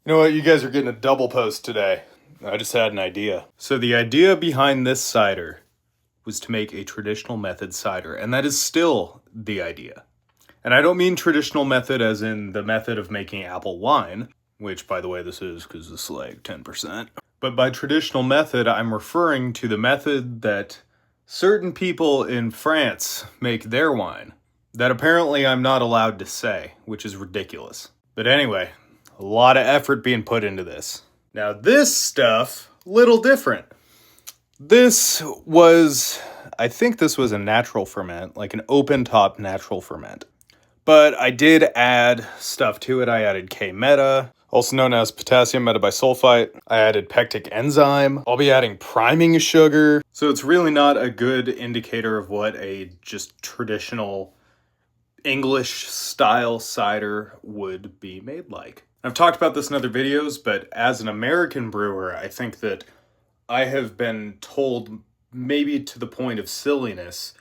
You know what? You guys are getting a double post today. I just had an idea. So the idea behind this cider was to make a traditional method cider, and that is still the idea. And I don't mean traditional method as in the method of making apple wine, which, by the way, this is because this is like 10%. But by traditional method, I'm referring to the method that certain people in France make their wine. That apparently I'm not allowed to say, which is ridiculous. But anyway, a lot of effort being put into this. Now this stuff, little different. I think this was a natural ferment, like an open top natural ferment. But I did add stuff to it. I added K-meta, also known as potassium metabisulfite. I added pectic enzyme. I'll be adding priming sugar. So it's really not a good indicator of what a just traditional English style cider would be made like. I've talked about this in other videos, but as an American brewer, I think that I have been told, maybe to the point of silliness,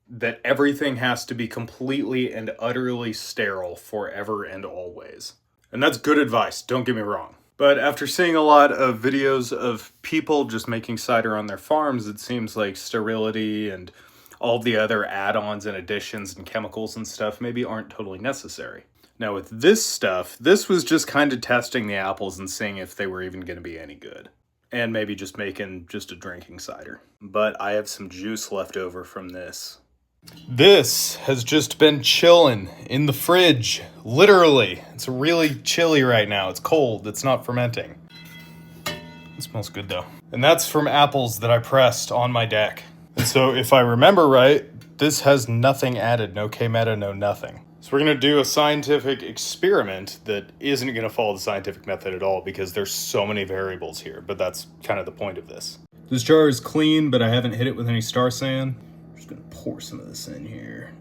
that everything has to be completely and utterly sterile forever and always. And that's good advice, don't get me wrong. But after seeing a lot of videos of people just making cider on their farms, it seems like sterility and all the other add-ons and additions and chemicals and stuff maybe aren't totally necessary. Now with this stuff, this was just kind of testing the apples and seeing if they were even going to be any good. And maybe just making just a drinking cider. But I have some juice left over from this. This has just been chilling in the fridge, literally. It's really chilly right now. It's cold. It's not fermenting. It smells good though. And that's from apples that I pressed on my deck. And so if I remember right, this has nothing added, no K-meta, no nothing. So we're going to do a scientific experiment that isn't going to follow the scientific method at all because there's so many variables here, but that's kind of the point of this. This jar is clean, but I haven't hit it with any Star San. I'm just going to pour some of this in here.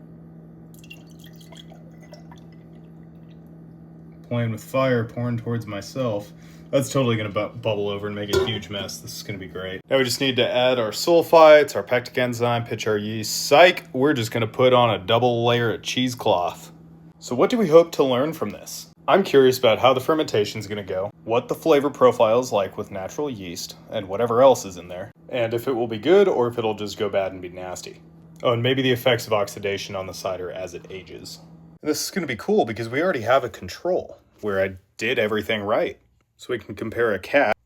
Playing with fire, pouring towards myself. That's totally going to bubble over and make a huge mess. This is going to be great. Now we just need to add our sulfites, our pectic enzyme, pitch our yeast. Psych! We're just going to put on a double layer of cheesecloth. So what do we hope to learn from this? I'm curious about how the fermentation is going to go, what the flavor profile is like with natural yeast, and whatever else is in there, and if it will be good or if it'll just go bad and be nasty. Oh, and maybe the effects of oxidation on the cider as it ages. And this is going to be cool because we already have a control where I did everything right. So we can compare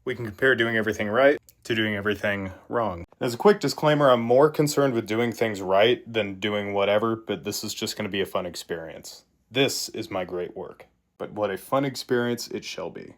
we can compare doing everything right to doing everything wrong. As a quick disclaimer, I'm more concerned with doing things right than doing whatever, but this is just going to be a fun experience. This is my great work. But what a fun experience it shall be.